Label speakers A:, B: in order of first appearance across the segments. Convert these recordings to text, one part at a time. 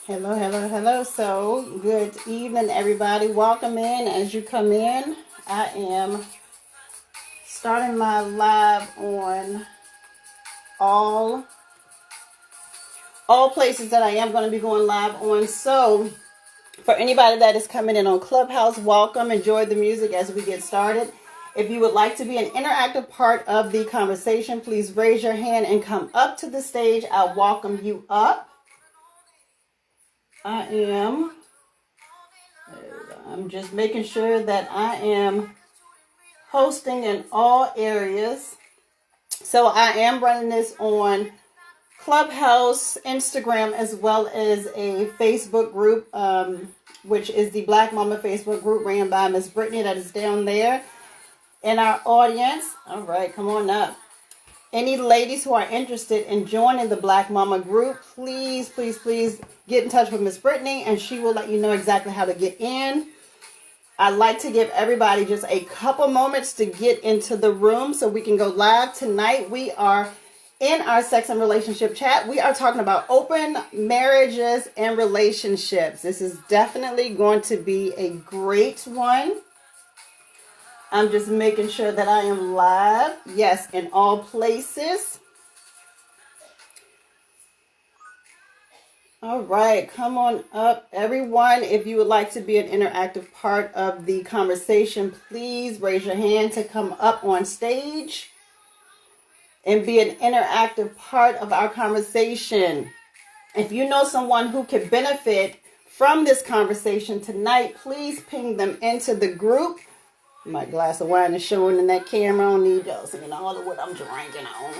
A: Hello, hello, hello. So, good evening, everybody. Welcome in. As you come in, I am starting my live on all all places that I am going to be going live on. So, for anybody that is coming in on Clubhouse, welcome. Enjoy the music as we get started. If you would like to be an interactive part of the conversation, please raise your hand and come up to the stage. I'll welcome you up. I am I'm just making sure that I am hosting in all areas. So I am running this on Clubhouse, Instagram, as well as a Facebook group, which is the Black Mama Facebook group ran by Miss Brittany that is down there in our audience. All right, come on up. Any ladies who are interested in joining the Black Mama group, please, please, please get in touch with Miss Brittany and she will let you know exactly how to get in. I'd like to give everybody just a couple moments to get into the room so we can go live. Tonight we are in our sex and relationship chat. We are talking about open marriages and relationships. This is definitely going to be a great one. I'm just making sure that I am live. Yes, in all places. All right, come on up, everyone. If you would like to be an interactive part of the conversation, please raise your hand to come up on stage and be an interactive part of our conversation. If you know someone who could benefit from this conversation tonight, please ping them into the group. My glass of wine is showing in that camera. I don't need y'all seeing all of what I'm drinking on.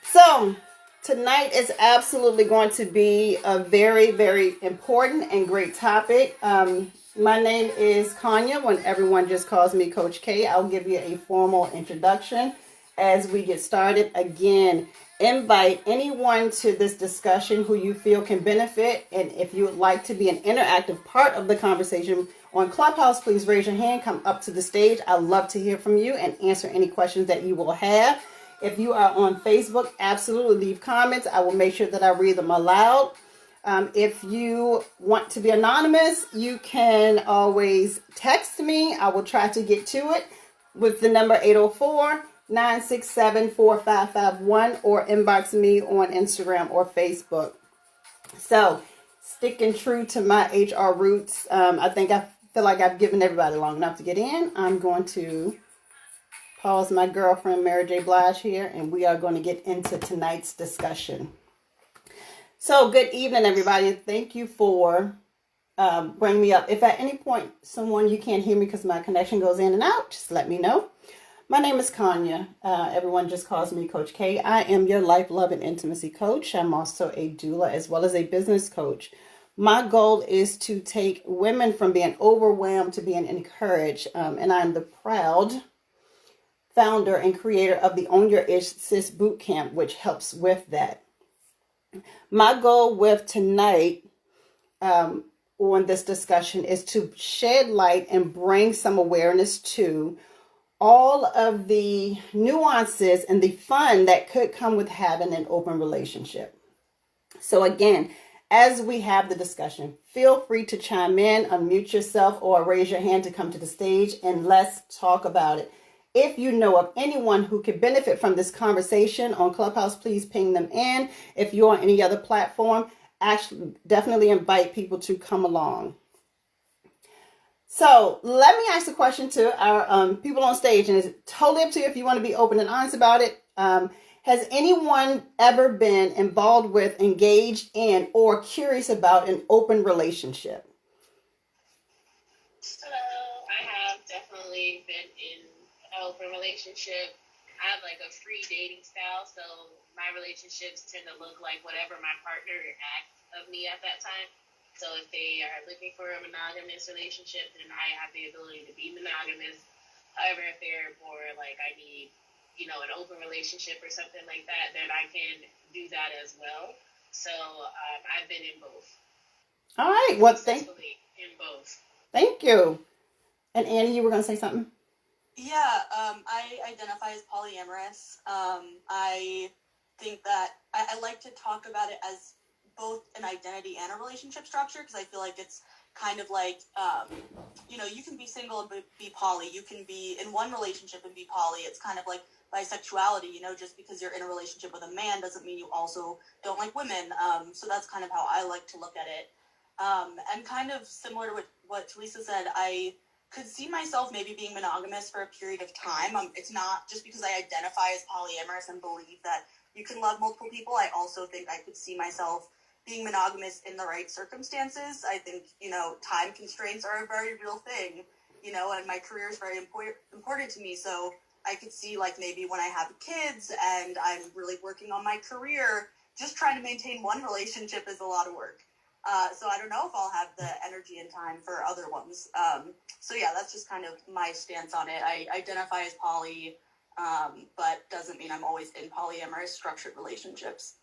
A: So, tonight is absolutely going to be a very, very important and great topic. My name is Kanya. When everyone just calls me Coach K, I'll give you a formal introduction as we get started. Again, invite anyone to this discussion who you feel can benefit. And if you would like to be an interactive part of the conversation on Clubhouse, please raise your hand, come up to the stage. I'd love to hear from you and answer any questions that you will have. If you are on Facebook, absolutely leave comments. I will make sure that I read them aloud. If you want to be anonymous, you can always text me. I will try to get to it with the number 804-967-4551 or inbox me on Instagram or Facebook. So, sticking true to my HR roots, I feel like I've given everybody long enough to get in. I'm going to pause my girlfriend Mary J. Blige here, and we are going to get into tonight's discussion. So, good evening, everybody. Thank you for bringing me up. If at any point you can't hear me because my connection goes in and out, just let me know. My name is Kanya. Everyone just calls me Coach K. I am your life, love, and intimacy coach. I'm also a doula as well as a business coach. My goal is to take women from being overwhelmed to being encouraged, and I'm the proud founder and creator of the Own Your Ish Sis Bootcamp, which helps with that. My goal with tonight on this discussion is to shed light and bring some awareness to all of the nuances and the fun that could come with having an open relationship. So again, as we have the discussion, feel free to chime in, unmute yourself, or raise your hand to come to the stage and let's talk about it. If you know of anyone who could benefit from this conversation on Clubhouse, please ping them in. If you're on any other platform, actually definitely invite people to come along. So let me ask a question to our people on stage, and it's totally up to you if you want to be open and honest about it. Has anyone ever been involved with, engaged in, or curious about an open relationship?
B: Hello, I have definitely been in an open relationship. I have like a free dating style, so my relationships tend to look like whatever my partner asks of me at that time. So if they are looking for a monogamous relationship, then I have the ability to be monogamous. However, if they're more like I need, an open relationship or something like that, then I can do that as well. So I've been in both.
A: All right. Well,
B: in both.
A: Thank you. And Annie, you were going to say something?
C: Yeah, I identify as polyamorous. I think that I like to talk about it as both an identity and a relationship structure, because I feel like it's kind of like, you can be single and be poly. You can be in one relationship and be poly. It's kind of like bisexuality, just because you're in a relationship with a man doesn't mean you also don't like women. So that's kind of how I like to look at it. And kind of similar to what Talisa said, I could see myself maybe being monogamous for a period of time. It's not just because I identify as polyamorous and believe that you can love multiple people. I also think I could see myself being monogamous in the right circumstances. I think, time constraints are a very real thing, and my career is very important to me. So I could see, like, maybe when I have kids and I'm really working on my career, just trying to maintain one relationship is a lot of work. So I don't know if I'll have the energy and time for other ones. So yeah, that's just kind of my stance on it. I identify as poly, but doesn't mean I'm always in polyamorous structured relationships.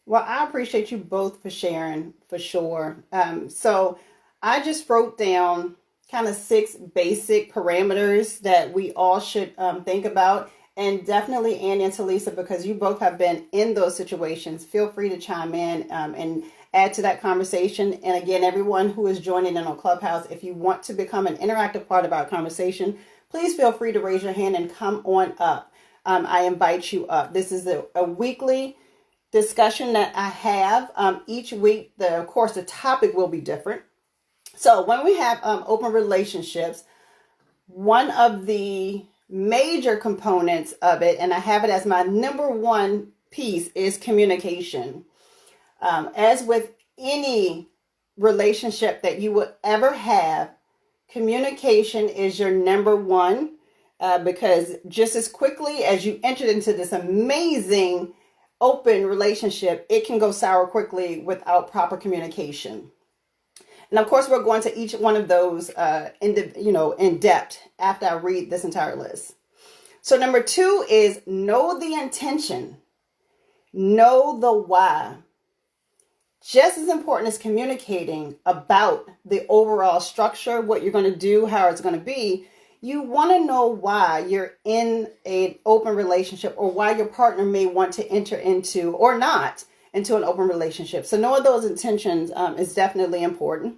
A: Well, I appreciate you both for sharing, for sure. So I just wrote down kind of 6 basic parameters that we all should think about. And definitely Annie and Talisa, because you both have been in those situations, feel free to chime in and add to that conversation. And again, everyone who is joining in on Clubhouse, if you want to become an interactive part of our conversation, please feel free to raise your hand and come on up. I invite you up. This is a weekly discussion that I have each week. Of course, the topic will be different. So when we have open relationships, one of the major components of it, and I have it as my number one piece, is communication. As with any relationship that you would ever have, communication is your number one, because just as quickly as you entered into this amazing open relationship, it can go sour quickly without proper communication. And of course, we're going to each one of those in depth after I read this entire list. So number 2 is know the intention, know the why. Just as important as communicating about the overall structure, what you're going to do, how it's going to be, you want to know why you're in an open relationship, or why your partner may want to enter into or not into an open relationship. So knowing those intentions is definitely important.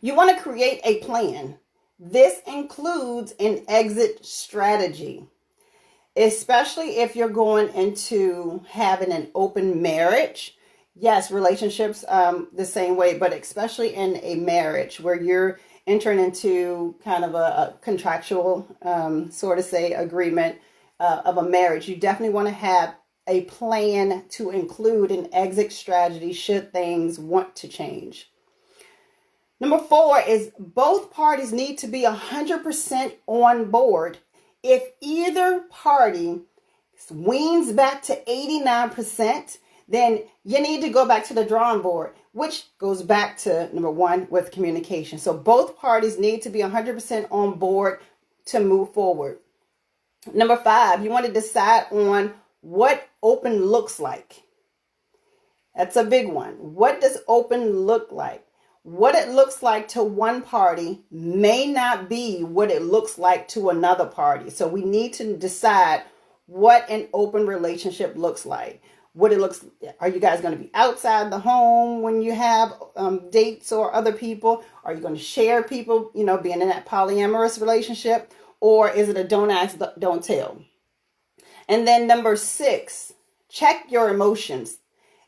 A: You want to create a plan. This includes an exit strategy, especially if you're going into having an open marriage. Yes, relationships the same way, but especially in a marriage where you're entering into kind of a contractual sort of say agreement of a marriage. You definitely want to have a plan to include an exit strategy should things want to change. Number 4 is both parties need to be 100% on board. If either party weans back to 89%, then you need to go back to the drawing board, which goes back to number 1 with communication. So both parties need to be 100% on board to move forward. Number 5, you want to decide on what open looks like. That's a big one. What does open look like? What it looks like to one party may not be what it looks like to another party. So we need to decide what an open relationship looks like. Are you guys going to be outside the home when you have dates or other people? Are you going to share people, being in that polyamorous relationship? Or is it a don't ask, don't tell? And then number 6, check your emotions,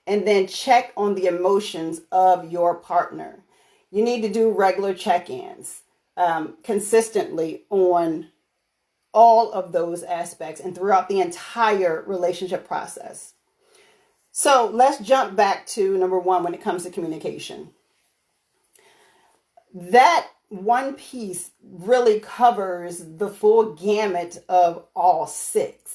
A: and then check on the emotions of your partner. You need to do regular check-ins consistently on all of those aspects and throughout the entire relationship process. So let's jump back to number 1 when it comes to communication. That one piece really covers the full gamut of all 6.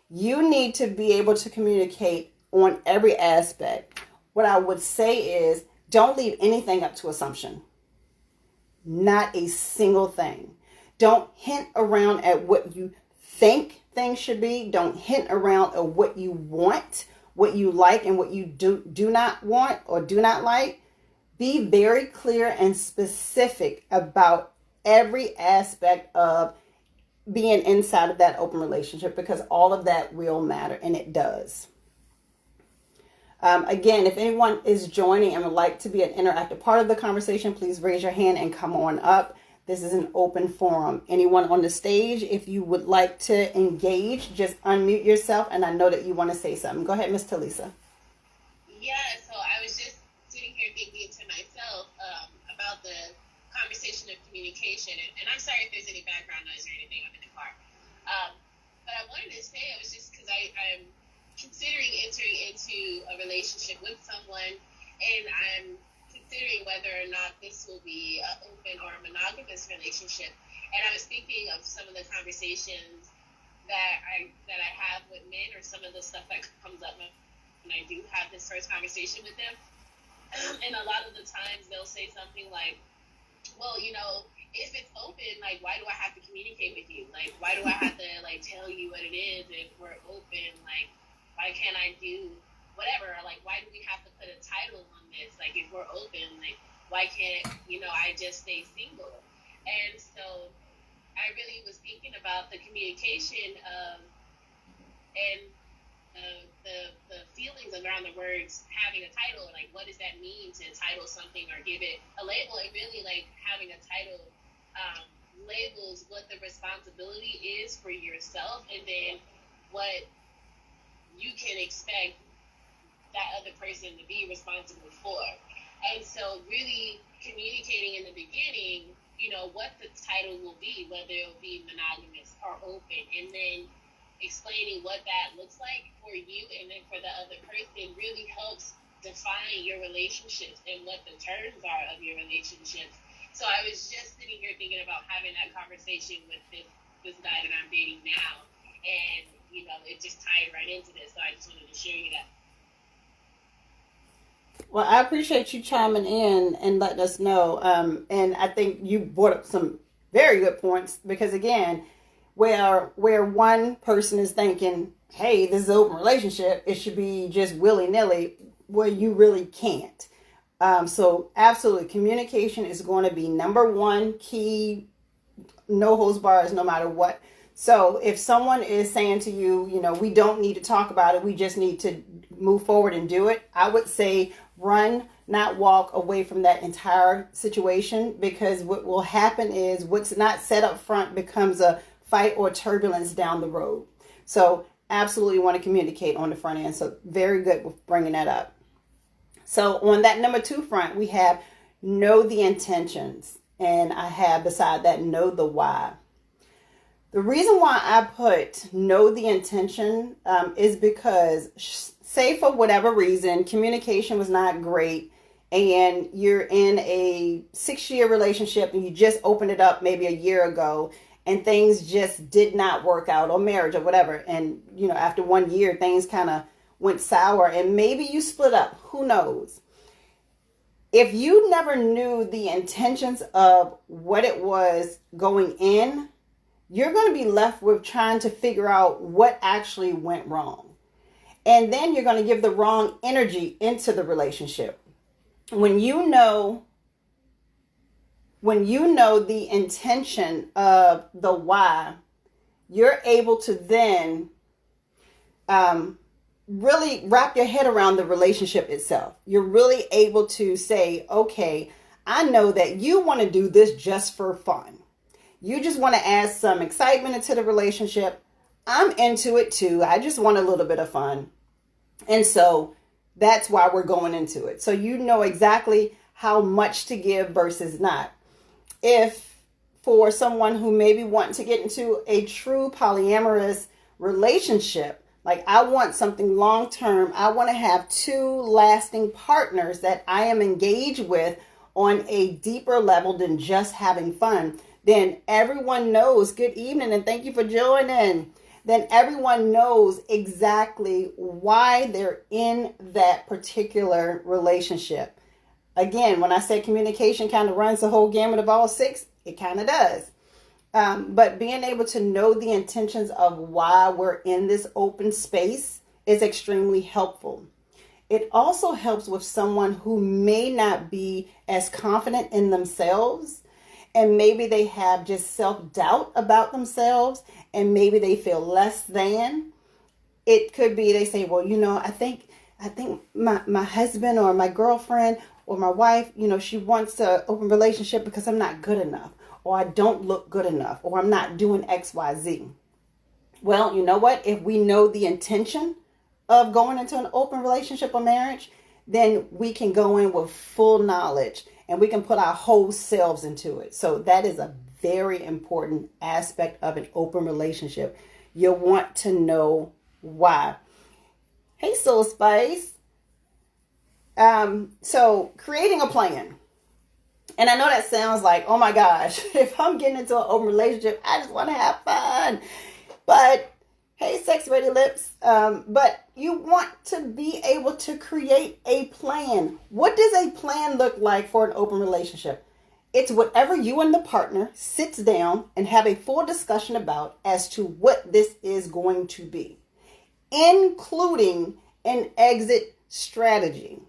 A: You need to be able to communicate on every aspect. What I would say is don't leave anything up to assumption. Not a single thing. Don't hint around at what you think things should be. Don't hint around at what you want, what you like, and what you do not want or do not like. Be very clear and specific about every aspect of being inside of that open relationship, because all of that will matter, and it does. Again, if anyone is joining and would like to be an interactive part of the conversation, please raise your hand and come on up. This is an open forum. Anyone on the stage, if you would like to engage, just unmute yourself, and I know that you want to say something. Go ahead, Ms. Talisa.
B: Yeah, so I was just sitting here thinking to myself about the conversation of communication, and I'm sorry if there's any background noise or anything. I'm in the car. But I wanted to say it was just because I'm considering entering into a relationship with someone, and I'm considering whether or not this will be an open or a monogamous relationship. And I was thinking of some of the conversations that I have with men, or some of the stuff that comes up when I do have this first conversation with them. And a lot of the times they'll say something like, well, if it's open, like, why do I have to communicate with you? Like, why do I have to, like, tell you what it is if we're open? Like, why can't I do whatever? Like, why do we have to put a title on this? Like, if we're open, like, why can't, I just stay single? And so I really was thinking about the communication and the feelings around the words having a title. Like, what does that mean to title something or give it a label? And really, like, having a title labels what the responsibility is for yourself, and then what you can expect that other person to be responsible for. And so really communicating in the beginning, what the title will be, whether it will be monogamous or open, and then explaining what that looks like for you and then for the other person really helps define your relationships and what the terms are of your relationships. So I was just sitting here thinking about having that conversation with this guy that I'm dating now, and it just tied right into this. So I just wanted to share you that.
A: Well, I appreciate you chiming in and letting us know. And I think you brought up some very good points, because again, where one person is thinking, hey, this is an open relationship, it should be just willy-nilly, well, you really can't. So absolutely, communication is going to be number one key, no holds bars, no matter what. So if someone is saying to you, we don't need to talk about it, we just need to move forward and do it, I would say run, not walk away from that entire situation, because what will happen is what's not set up front becomes a fight or turbulence down the road. So absolutely want to communicate on the front end. So very good with bringing that up. So on that number 2 front, we have know the intentions. And I have beside that, know the why. The reason why I put know the intention is because, say for whatever reason, communication was not great, and you're in a 6-year relationship and you just opened it up maybe a year ago, and things just did not work out, or marriage or whatever. And, after 1 year, things kind of went sour and maybe you split up. Who knows? If you never knew the intentions of what it was going in, you're going to be left with trying to figure out what actually went wrong. And then you're going to give the wrong energy into the relationship. When you know the intention of the why, you're able to then really wrap your head around the relationship itself. You're really able to say, okay, I know that you want to do this just for fun. You just want to add some excitement into the relationship. I'm into it too. I just want a little bit of fun. And so that's why we're going into it. So you know exactly how much to give versus not. If for someone who maybe wants to get into a true polyamorous relationship, like I want something long term, I want to have 2 lasting partners that I am engaged with on a deeper level than just having fun, then everyone knows, good evening and thank you for joining, then everyone knows exactly why they're in that particular relationship. Again, when I say communication kind of runs the whole gamut of all 6, it kind of does. But being able to know the intentions of why we're in this open space is extremely helpful. It also helps with someone who may not be as confident in themselves, and maybe they have just self-doubt about themselves, and maybe they feel less than. It could be they say, well, I think I think my husband or my girlfriend or my wife, she wants an open relationship because I'm not good enough, or I don't look good enough, or I'm not doing XYZ. Well, you know what? If we know the intention of going into an open relationship or marriage, then we can go in with full knowledge and we can put our whole selves into it. So that is a very important aspect of an open relationship. You'll want to know why. Hey, Soul Spice. So creating a plan. And I know that sounds like, oh my gosh, if I'm getting into an open relationship, I just want to have fun. But hey, Sex Ready Lips. But you want to be able to create a plan. What does a plan look like for an open relationship? It's whatever you and the partner sits down and have a full discussion about as to what this is going to be, including an exit strategy.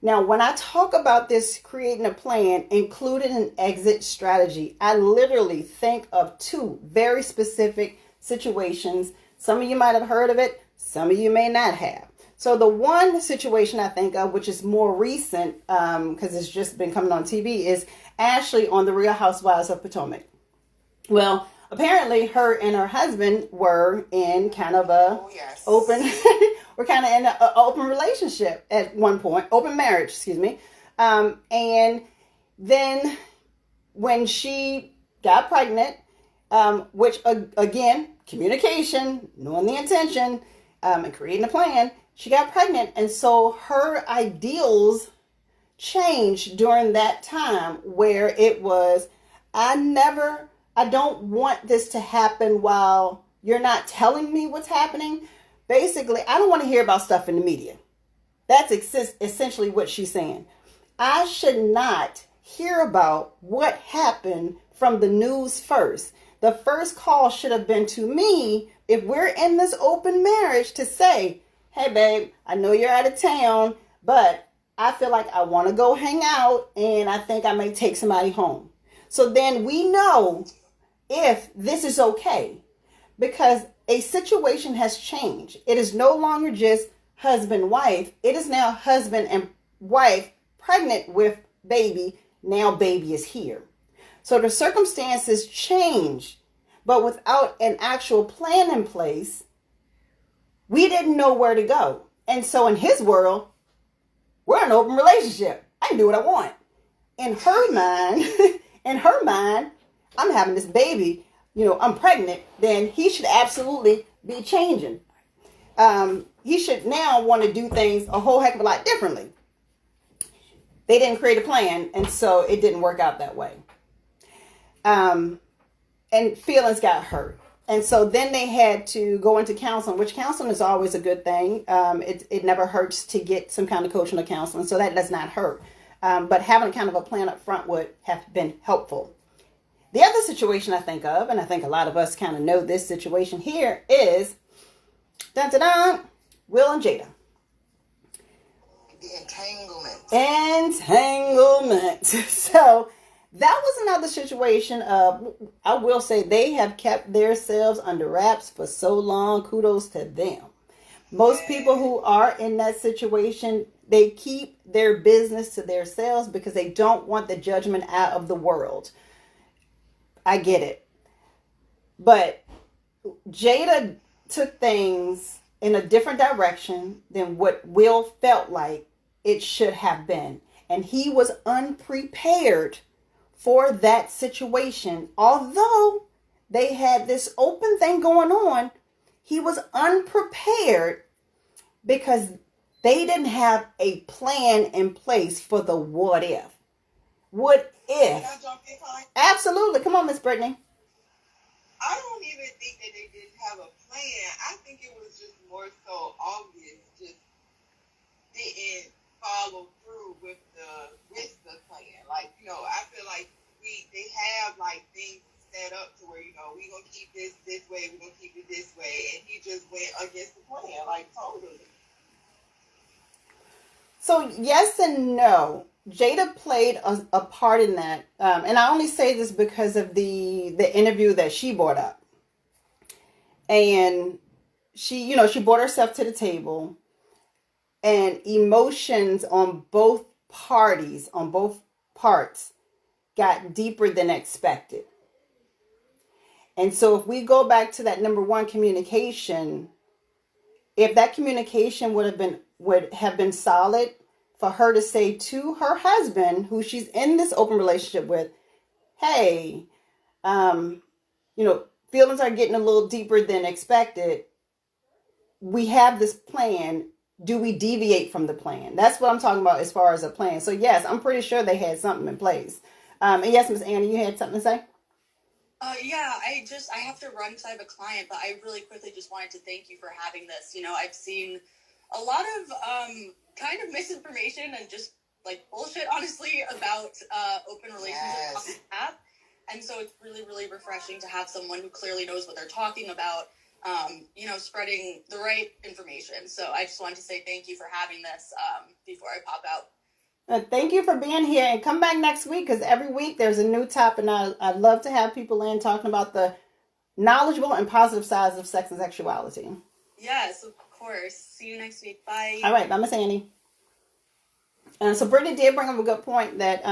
A: Now, when I talk about this, creating a plan, including an exit strategy, I literally think of two very specific situations. Some of you might have heard of it. Some of you may not have. So the one situation I think of, which is more recent, because it's just been coming on TV, is Ashley on The Real Housewives of Potomac. Well, apparently her and her husband were in kind of a open, we're kind of in an open relationship at one point, open marriage, excuse me. And then when she got pregnant, which again, communication, knowing the intention, and creating a plan, she got pregnant. And so her ideals changed during that time where it was, I don't want this to happen while you're not telling me what's happening. Basically, I don't want to hear about stuff in the media. That's essentially what she's saying. I should not hear about what happened from the news first. The first call should have been to me if we're in this open marriage to say, hey, babe, I know you're out of town, but I feel like I want to go hang out and I think I may take somebody home. So then we know if this is okay, because a situation has changed. It is no longer just husband-wife. It is now husband and wife pregnant with baby. Now baby is here. So the circumstances change, but without an actual plan in place, we didn't know where to go. And so in his world, we're in an open relationship. I can do what I want. In her mind, I'm having this baby, I'm pregnant, then he should absolutely be changing. He should now want to do things a whole heck of a lot differently. They didn't create a plan, and so it didn't work out that way. And feelings got hurt. And so then they had to go into counseling, which counseling is always a good thing. It never hurts to get some kind of coaching or counseling, so that does not hurt. But having kind of a plan up front would have been helpful. The other situation I think of, and I think a lot of us kind of know this situation here, is Will and Jada.
D: The
A: Entanglement. So that was another situation of, I will say, they have kept themselves under wraps for so long. Kudos to them. Most people who are in that situation, they keep their business to themselves because they don't want the judgment out of the world. I get it. But Jada took things in a different direction than what Will felt like it should have been. And he was unprepared for that situation. Although they had this open thing going on, he was unprepared because they didn't have a plan in place for the what if. What if?
D: Can I jump in, Connie?
A: Absolutely. Come on, Miss Brittany.
D: I don't even think that they didn't have a plan. I think it was just more so obvious, just didn't follow through with the plan. Like, I feel like they have like things set up to where, we gonna keep this way, we gonna keep it this way, and he just went against the plan, like totally.
A: So yes and no. Jada played a part in that. And I only say this because of the interview that she brought up. And she brought herself to the table. and emotions on both parties, on both parts, got deeper than expected. And so if we go back to that number one, communication, if that communication would have been solid for her to say to her husband, who she's in this open relationship with, hey, feelings are getting a little deeper than expected. We have this plan. Do we deviate from the plan? That's what I'm talking about as far as a plan. So yes, I'm pretty sure they had something in place. And yes, Miss Annie, you had something to say?
C: Yeah, I have to run because I have a client, but I really quickly just wanted to thank you for having this. I've seen a lot of kind of misinformation and just like bullshit, honestly, about open relationships on the app. And so it's really, really refreshing to have someone who clearly knows what they're talking about, spreading the right information. So I just wanted to say thank you for having this before I pop out.
A: Thank you for being here, and come back next week, because every week there's a new topic, and I'd love to have people in talking about the knowledgeable and positive sides of sex and sexuality.
C: Yes, of course. See you next week. Bye.
A: All right, bye, Miss Annie. So Brittany did bring up a good point that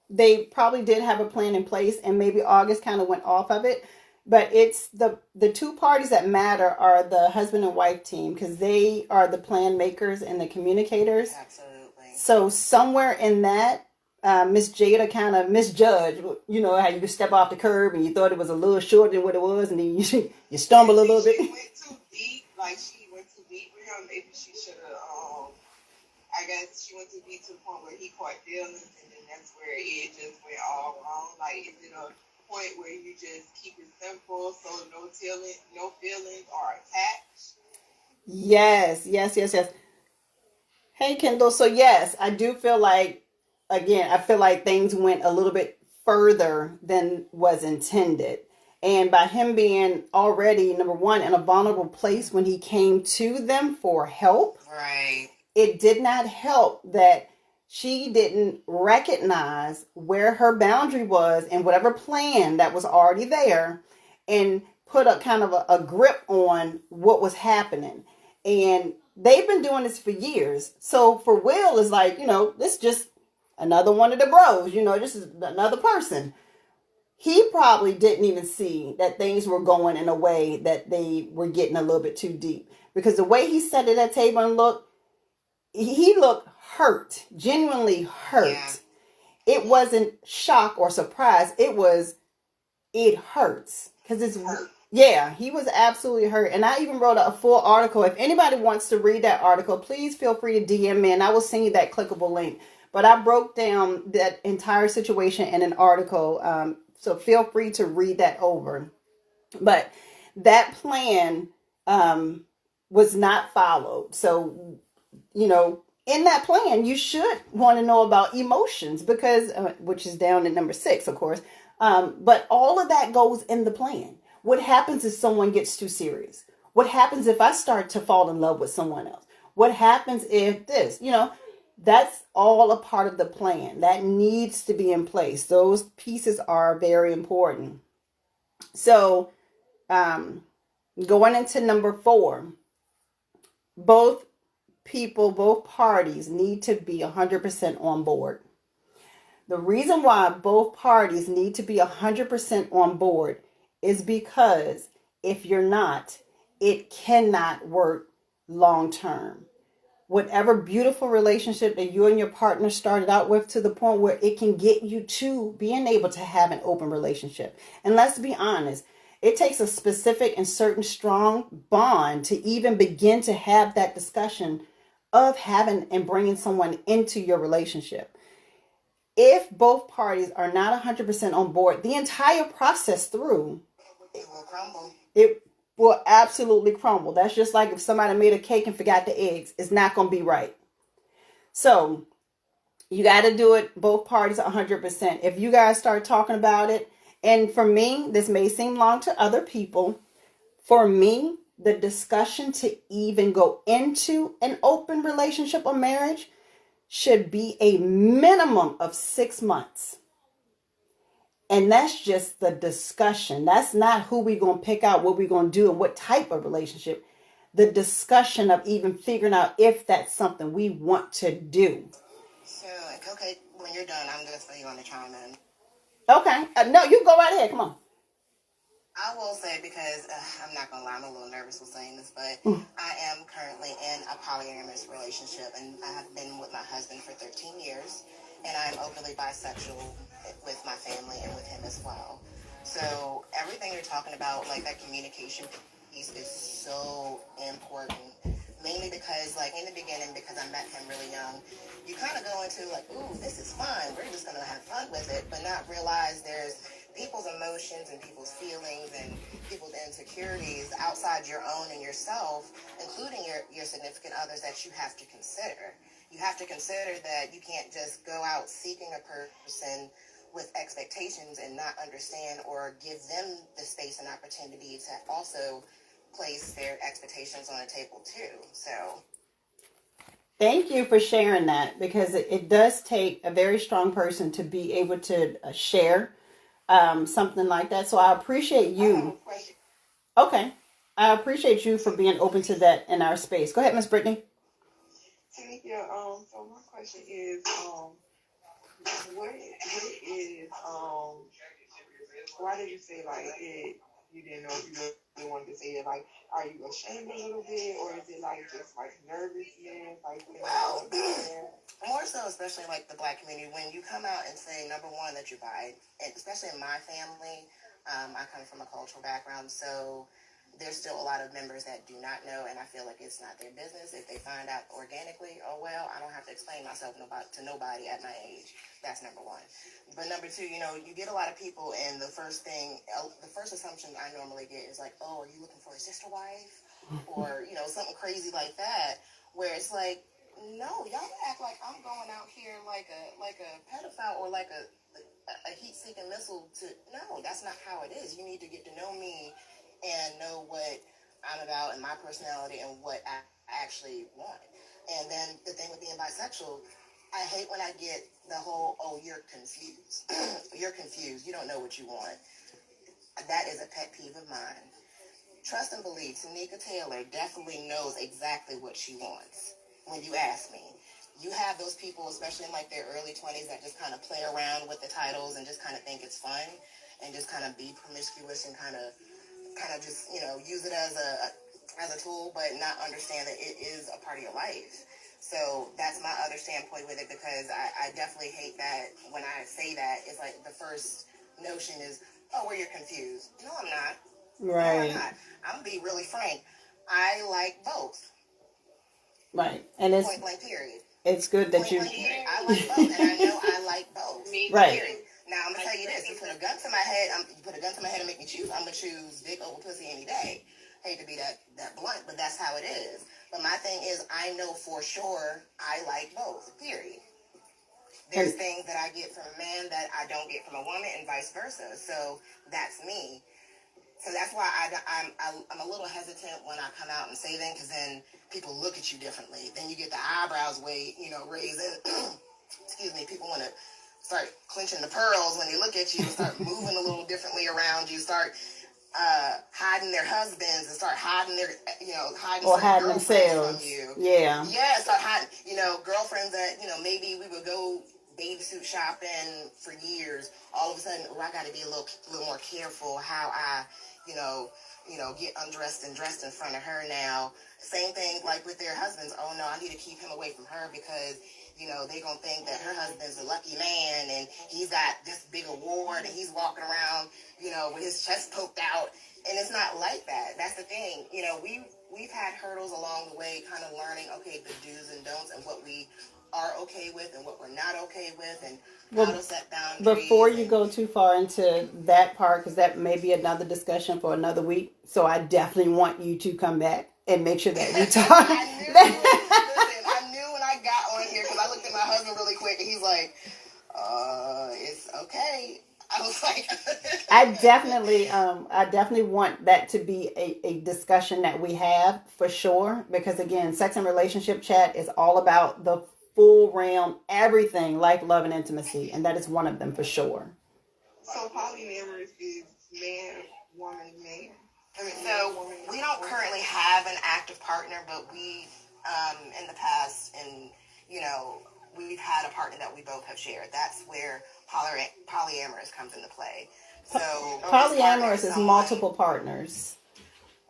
A: they probably did have a plan in place, and maybe August kind of went off of it. But it's the two parties that matter are the husband and wife team, because they are the plan makers and the communicators.
C: Absolutely.
A: So somewhere in that, Miss Jada kind of misjudged. How you could step off the curb and you thought it was a little shorter than what it was, and then you stumble a little bit.
D: She went too deep. Like, she went too deep with him. Maybe she should have, I guess she went too deep to the point where he caught feelings, and then that's where it just went all wrong. Like, is it a point where you just keep it simple so no feelings are attached?
A: Yes. Hey, Kendall. So yes, I do feel like, again, I feel like things went a little bit further than was intended. And by him being already, number one, in a vulnerable place when he came to them for help,
C: right,
A: it did not help that she didn't recognize where her boundary was and whatever plan that was already there, and put a kind of a grip on what was happening. And they've been doing this for years. So for Will, it's like, this is just another one of the bros, this is another person. He probably didn't even see that things were going in a way that they were getting a little bit too deep. Because the way he sat at that table and he looked hurt, genuinely hurt. Yeah. It wasn't shock or surprise. It hurts. Because it's hurt. Yeah, he was absolutely hurt. And I even wrote a full article. If anybody wants to read that article, please feel free to DM me and I will send you that clickable link. But I broke down that entire situation in an article. So feel free to read that over. But that plan was not followed. So, in that plan, you should want to know about emotions, because, which is down at number 6, of course. But all of that goes in the plan. What happens if someone gets too serious? What happens if I start to fall in love with someone else? What happens if this? That's all a part of the plan. That needs to be in place. Those pieces are very important. So, going into number 4, both parties need to be 100% on board. The reason why both parties need to be 100% on board is because if you're not, it cannot work long term. Whatever beautiful relationship that you and your partner started out with, to the point where it can get you to being able to have an open relationship. And let's be honest, it takes a specific and certain strong bond to even begin to have that discussion of having and bringing someone into your relationship. If both parties are not 100% on board, the entire process through, it will crumble. It will absolutely crumble. That's just like if somebody made a cake and forgot the eggs. It's not going to be right. So you got to do it, both parties 100%. If you guys start talking about it, and for me, this may seem long to other people. For me, the discussion to even go into an open relationship or marriage should be a minimum of 6 months. And that's just the discussion. That's not who we're going to pick out, what we're going to do, and what type of relationship. the discussion of even figuring out if that's something we want to do.
E: So, okay, when you're done, I'm just going to chime in.
A: Okay. No, you go right ahead. Come on.
E: I will say, because I'm not going to lie, I'm a little nervous with saying this, but I am currently in a polyamorous relationship, and I have been with my husband for 13 years, and I'm openly bisexual with my family and with him as well. So everything you're talking about, like that communication piece, is so important. Mainly because, like, in the beginning, because I met him really young, you kind of go into, like, ooh, this is fun. We're just going to have fun with it, but not realize there's people's emotions and people's feelings and people's insecurities outside your own and yourself, including your significant others, that you have to consider. You have to consider that you can't just go out seeking a person with expectations and not understand or give them the space and opportunity to also place their expectations on the table too. So
A: thank you for sharing that, because it does take a very strong person to be able to share something like that. So I appreciate you. Okay. I appreciate you for being open to that in our space. Go ahead, Miss Brittany.
D: Tanika, so my question is, what is, why did you say like it? You didn't know if you really wanted to say it. Like, are you ashamed a little bit, or is it like just like nervousness, like
E: well, more so, especially like the Black community, when you come out and say, number one, that you're bi, and especially in my family, I come from a cultural background, so there's still a lot of members that do not know, and I feel like it's not their business. If they find out organically, oh well, I don't have to explain myself to nobody at my age. That's number one. But number two, you know, you get a lot of people, and the first assumption I normally get is like, oh, are you looking for a sister wife? Or, you know, something crazy like that, where it's like, no, y'all act like I'm going out here like a pedophile or like a heat-seeking missile. No, that's not how it is. You need to get to know me and know what I'm about and my personality and what I actually want. And then the thing with being bisexual, I hate when I get the whole, oh, you're confused. You're confused. You don't know what you want. That is a pet peeve of mine. Trust and believe, Tanika Taylor definitely knows exactly what she wants when you ask me. You have those people, especially in like their early 20s, that just kind of play around with the titles and just kind of think it's fun and just kind of be promiscuous and kind of just, you know, use it as a tool, but not understand that it is a part of your life. So that's my other standpoint with it, because I definitely hate that when I say that, it's like the first notion is, oh, well, you're confused. No, I'm not.
A: Right.
E: No, I'm not. I'm going to be really frank. I like both.
A: Right. And it's
E: point blank period.
A: It's good that you.
E: I like both, and I know I like both.
A: Right.
E: Period. Now I'm gonna tell you this: you put a gun to my head. You put a gun to my head and make me choose. I'm gonna choose dick over pussy any day. Hate to be that blunt, but that's how it is. But my thing is, I know for sure I like both. Period. There's things that I get from a man that I don't get from a woman, and vice versa. So that's me. So that's why I'm a little hesitant when I come out and say that, because then people look at you differently. Then you get the eyebrows raising. Excuse me. People want to start clenching the pearls when they look at you, start moving a little differently around you, start hiding their husbands, and start hiding hiding themselves from you.
A: Yeah.
E: Start hiding, girlfriends that, maybe we would go bathing suit shopping for years. All of a sudden, I got to be a little more careful how I, get undressed and dressed in front of her now. Same thing like with their husbands. Oh no, I need to keep him away from her because, they're going to think that her husband's a lucky man and he's got this big award and he's walking around, with his chest poked out. And it's not like that. That's the thing. We've had hurdles along the way, kind of learning, okay, the do's and don'ts and what we are okay with and what we're not okay with, and how to set boundaries.
A: Before you go too far into that part, because that may be another discussion for another week, so I definitely want you to come back and make sure that we talk.
E: I knew when I got on here, because I looked at my husband really quick, and he's like, it's okay. I was like,
A: I definitely want that to be a discussion that we have for sure, because again, sex and relationship chat is all about the full realm, everything, life, love, and intimacy, and that is one of them for sure.
D: So polyamorous is man, woman, man.
E: So we don't currently have an active partner, but we, in the past, and we've had a partner that we both have shared. That's where polyamorous comes into play. So
A: polyamorous is multiple partners.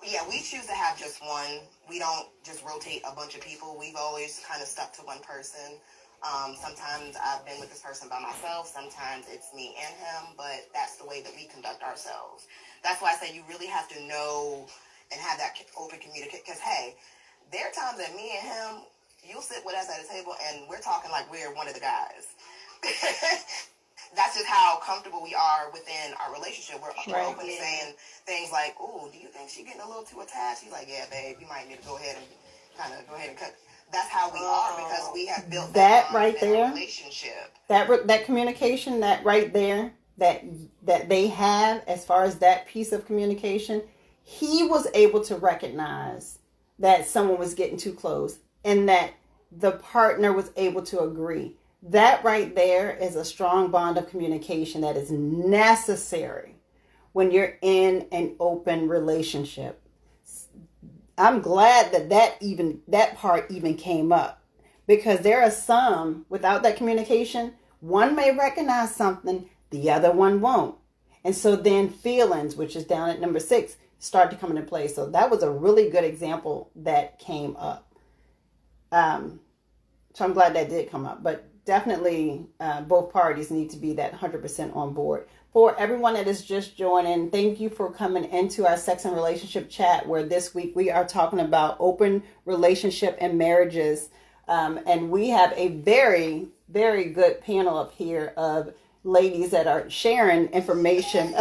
E: Yeah, we choose to have just one. We don't just rotate a bunch of people. We've always kind of stuck to one person. Sometimes I've been with this person by myself. Sometimes it's me and him, but that's the way that we conduct ourselves. That's why I say you really have to know and have that open communication. Because, hey, there are times that me and him, you'll sit with us at a table and we're talking like we're one of the guys. That's just how comfortable we are within our relationship. We're open to saying things like, "Ooh, do you think she's getting a little too attached?" He's like, "Yeah, babe, you might need to go ahead and cut." That's how we are because we have built that right there relationship.
A: That communication, that right there, that they have as far as that piece of communication, he was able to recognize that someone was getting too close and that the partner was able to agree. That right there is a strong bond of communication that is necessary when you're in an open relationship. I'm glad that part even came up, because there are some without that communication, one may recognize something, the other one won't. And so then feelings, which is down at number 6, start to come into play. So that was a really good example that came up. So I'm glad that did come up, but definitely both parties need to be that 100% on board. For everyone that is just joining, thank you for coming into our sex and relationship chat, where this week we are talking about open relationship and marriages. And we have a very, very good panel up here of ladies that are sharing information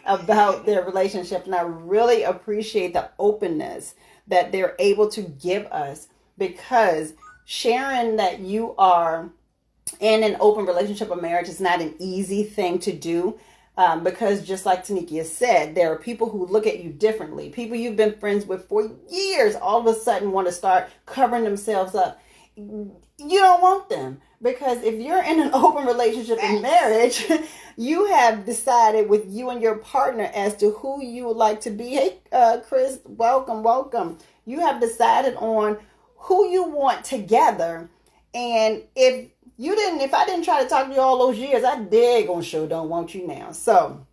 A: about their relationship. And I really appreciate the openness that they're able to give us, because sharing that you are in an open relationship or marriage is not an easy thing to do, because just like Tanikia said, there are people who look at you differently. People you've been friends with for years all of a sudden want to start covering themselves up. You don't want them, because if you're in an open relationship and marriage, you have decided with you and your partner as to who you would like to be. Hey, Chris, welcome. You have decided on who you want together. And if I didn't try to talk to you all those years, I daggone sure don't want you now. So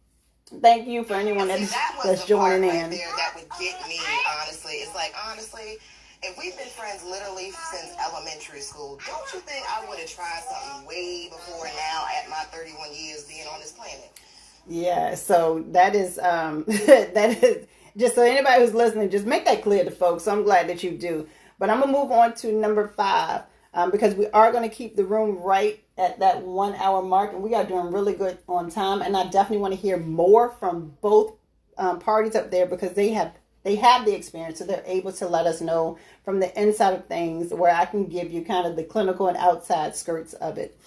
A: thank you for anyone that's joining in.
E: There that would get me, honestly. It's like, honestly, if we've been friends literally since elementary school, don't you think I would have tried something way before now at my 31 years being on this planet?
A: Yeah, so that is that is just so anybody who's listening, just make that clear to folks. So I'm glad that you do. But I'm going to move on to number 5. Because we are going to keep the room right at that 1 hour mark, and we are doing really good on time. And I definitely want to hear more from both parties up there, because they have the experience, so they're able to let us know from the inside of things, where I can give you kind of the clinical and outside skirts of it.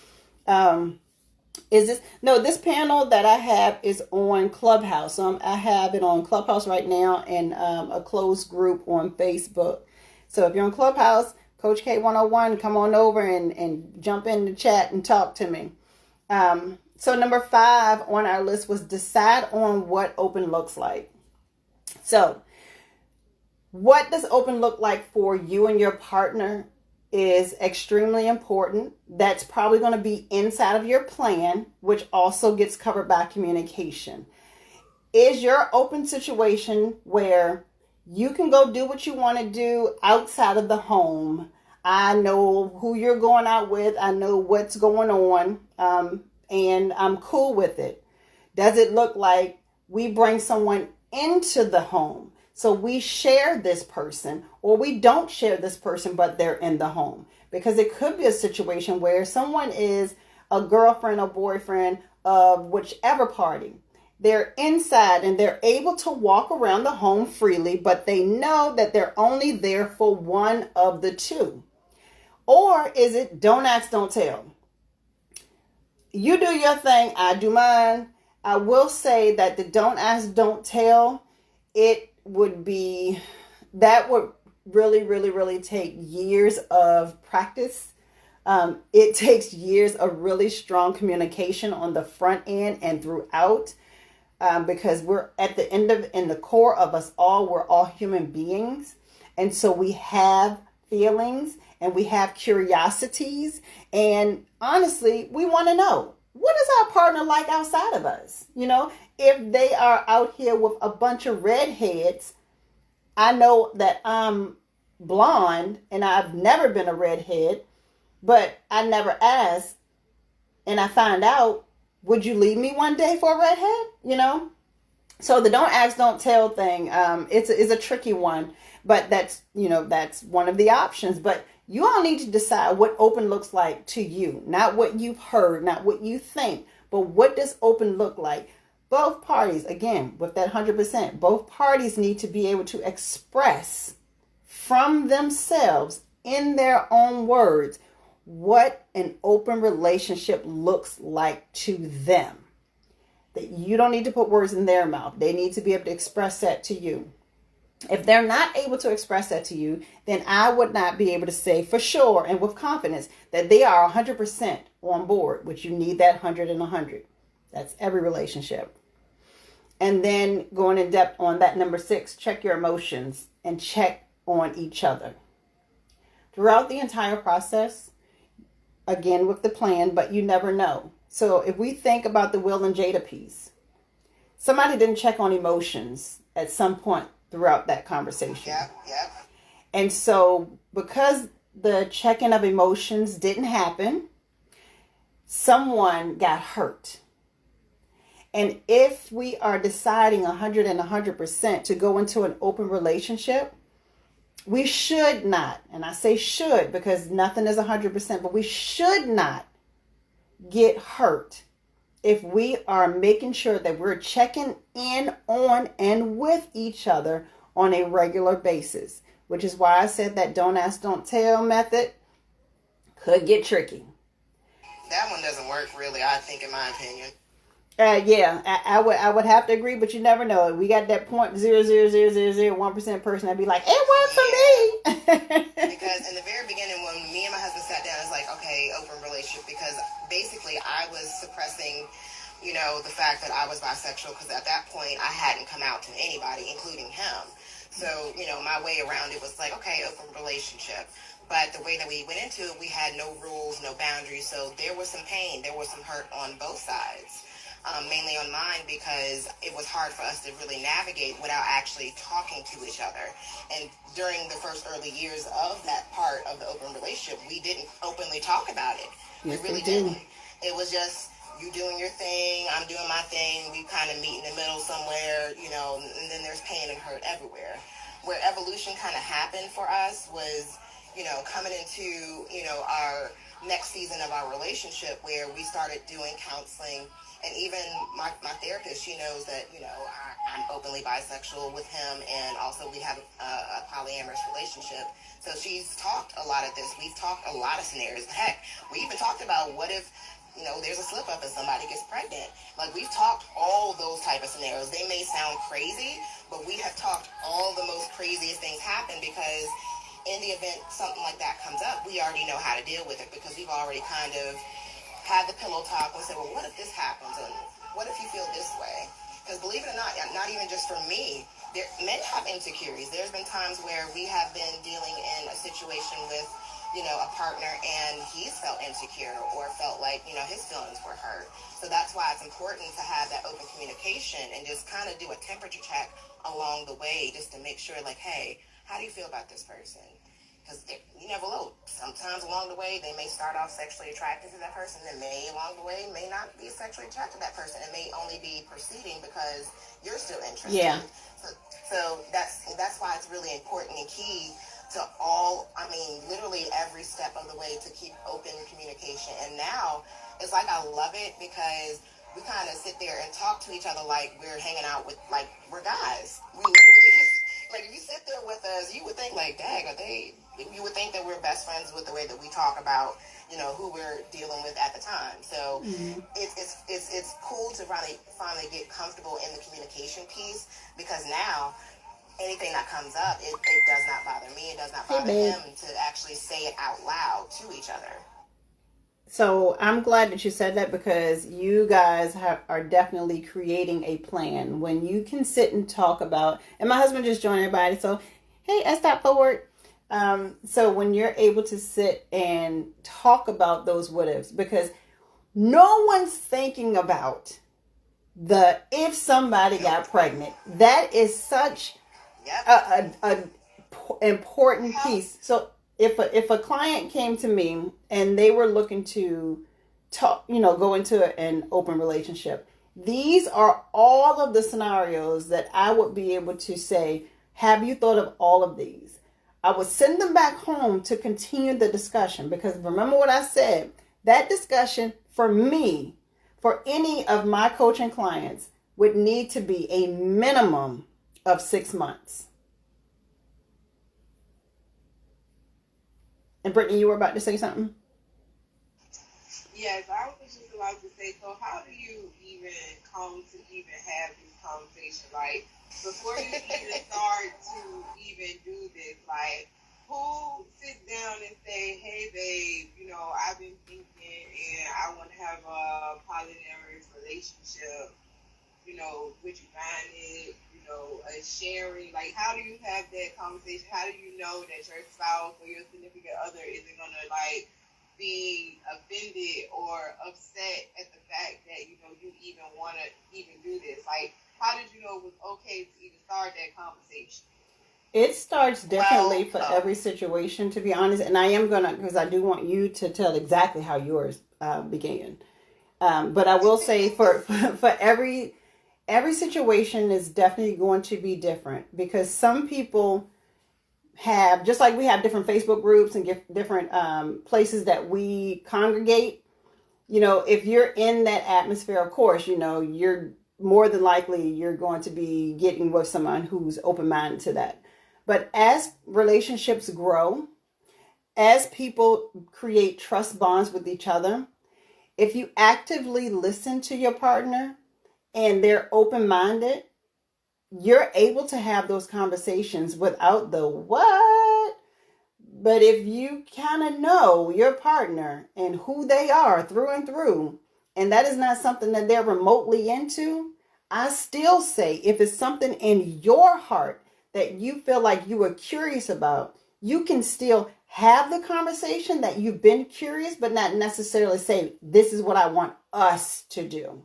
A: This panel that I have is on Clubhouse. So I have it on Clubhouse right now, and a closed group on Facebook. So if you're on Clubhouse, Coach K101, come on over and jump in the chat and talk to me. So number 5 on our list was decide on what open looks like. So what does open look like for you and your partner is extremely important. That's probably going to be inside of your plan, which also gets covered by communication. Is your open situation where you can go do what you want to do outside of the home? I know who you're going out with. I know what's going on. And I'm cool with it. Does it look like we bring someone into the home? So we share this person, or we don't share this person, but they're in the home. Because it could be a situation where someone is a girlfriend or boyfriend of whichever party. They're inside and they're able to walk around the home freely, but they know that they're only there for one of the two. Or is it don't ask, don't tell? You do your thing, I do mine. I will say that the don't ask, don't tell, that would really, really, really take years of practice. It takes years of really strong communication on the front end and throughout. because we're at the end of, in the core of us all, we're all human beings. And so we have feelings and we have curiosities. And honestly, we want to know, what is our partner like outside of us? You know, if they are out here with a bunch of redheads, I know that I'm blonde and I've never been a redhead, but I never asked, and I find out, would you leave me one day for a redhead? You know? So the don't ask, don't tell thing, it's a tricky one, but that's, you know, that's one of the options. But you all need to decide what open looks like to you, not what you've heard, not what you think, but what does open look like? Both parties, again, with that 100%, both parties need to be able to express from themselves in their own words what an open relationship looks like to them. That you don't need to put words in their mouth. They need to be able to express that to you. If they're not able to express that to you, then I would not be able to say for sure and with confidence that they are 100% on board, which you need that 100 and 100. That's every relationship. And then going in depth on that number 6, check your emotions and check on each other. Throughout the entire process, again with the plan, but you never know. So if we think about the Will and Jada piece, somebody didn't check on emotions at some point throughout that conversation.
E: Yep.
A: And so because the checking of emotions didn't happen, someone got hurt. And if we are deciding 100 and 100% to go into an open relationship, we should not, and I say should because nothing is 100%, but we should not get hurt if we are making sure that we're checking in on and with each other on a regular basis, which is why I said that don't ask, don't tell method could get tricky.
E: That one doesn't work really, I think, in my opinion.
A: Yeah, I would have to agree, but you never know. We got that 0.0000001% person that'd be like, it worked for me.
E: Because in the very beginning, when me and my husband sat down, it's like, okay, open relationship. Because basically, I was suppressing, you know, the fact that I was bisexual. Because at that point, I hadn't come out to anybody, including him. So, you know, my way around it was like, okay, open relationship. But the way that we went into it, we had no rules, no boundaries. So there was some pain, there was some hurt on both sides. Mainly on mine because it was hard for us to really navigate without actually talking to each other. And during the first early years of that part of the open relationship, we didn't openly talk about it.
A: Yes,
E: we really didn't. It was just you doing your thing, I'm doing my thing, we kind of meet in the middle somewhere, you know, and then there's pain and hurt everywhere. Where evolution kind of happened for us was, you know, coming into, you know, our next season of our relationship where we started doing counseling. And even my therapist, she knows that, you know, I'm openly bisexual with him, and also we have a polyamorous relationship. So she's talked a lot of this. We've talked a lot of scenarios. Heck, we even talked about what if, you know, there's a slip up and somebody gets pregnant. Like, we've talked all those type of scenarios. They may sound crazy, but we have talked all the most craziest things happen because in the event something like that comes up, we already know how to deal with it because we've already kind of had the pillow talk and say, well, what if this happens? And what if you feel this way? Because believe it or not even just for me, men have insecurities. There's been times where we have been dealing in a situation with, you know, a partner and he's felt insecure or felt like, you know, his feelings were hurt. So that's why it's important to have that open communication and just kind of do a temperature check along the way just to make sure, like, hey, how do you feel about this person? Because you never know. Sometimes along the way, they may start off sexually attracted to that person, and may along the way may not be sexually attracted to that person. It may only be proceeding because you're still interested.
A: Yeah.
E: So that's why it's really important and key to all. I mean, literally every step of the way to keep open communication. And now it's like I love it because we kind of sit there and talk to each other like we're hanging out with, like, we're guys. We literally, like, if you sit there with us, you would think like, dang, you would think that we're best friends with the way that we talk about, you know, who we're dealing with at the time. So it's cool to finally get comfortable in the communication piece because now anything that comes up, it does not bother me. It does not bother him to actually say it out loud to each other.
A: So I'm glad that you said that, because you guys are definitely creating a plan when you can sit and talk about. And my husband just joined everybody, so hey, I stop forward. So when you're able to sit and talk about those what ifs, because no one's thinking about the if somebody got pregnant. That is such a important piece. So if a client came to me and they were looking to talk, go into an open relationship, these are all of the scenarios that I would be able to say, have you thought of all of these? I would send them back home to continue the discussion, because remember what I said, that discussion for me, for any of my coaching clients, would need to be a minimum of 6 months. And Brittany, you were about to say something?
D: Yes, I was just about to say, so how do you even come to even have this conversation? Like, before you even start to even do this, like, who sits down and say, hey, babe, I've been thinking and I want to have a polyamorous relationship, would you mind it, a sharing? Like, how do you have that conversation? How do you know that your spouse or your significant other isn't going to, like, be offended or upset at the fact that you even want to even do this? Like, how did you know it was okay to even start that conversation?
A: It starts differently for every situation, to be honest. And I am gonna, because I do want you to tell exactly how yours began. But I will say for every situation is definitely going to be different, because some people have, just like we have different Facebook groups and different places that we congregate. If you're in that atmosphere, of course, you're more than likely you're going to be getting with someone who's open-minded to that. But as relationships grow, as people create trust bonds with each other, if you actively listen to your partner and they're open-minded, you're able to have those conversations without the what. But if you kind of know your partner and who they are through and through, and that is not something that they're remotely into, I still say, if it's something in your heart that you feel like you are curious about, you can still have the conversation that you've been curious, but not necessarily say, this is what I want us to do.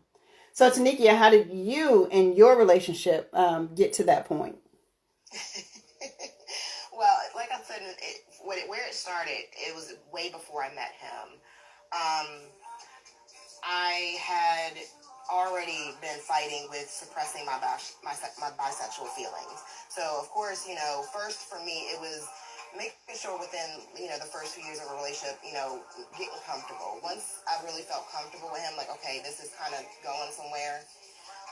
A: So, Tanikia, how did you in your relationship get to that point?
E: Well, like I said, where it started, it was way before I met him. I had already been fighting with suppressing my bisexual feelings. So, of course, first for me, it was making sure within, the first few years of a relationship, getting comfortable. Once I really felt comfortable with him, like, okay, this is kind of going somewhere,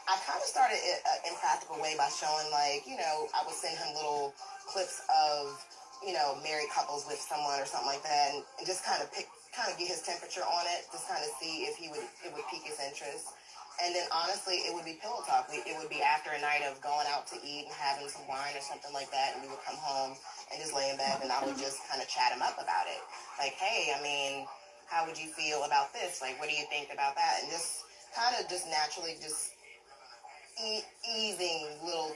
E: I kind of started it in a practical way by showing, like, I would send him little clips of, married couples with someone or something like that, and just kind of get his temperature on it, just kind of see if it would pique his interest. And then honestly, it would be pillow talk. It would be after a night of going out to eat and having some wine or something like that, and we would come home and just lay in bed, and I would just kind of chat him up about it. Like, hey, I mean, how would you feel about this? Like, what do you think about that? And just kind of just naturally just easing little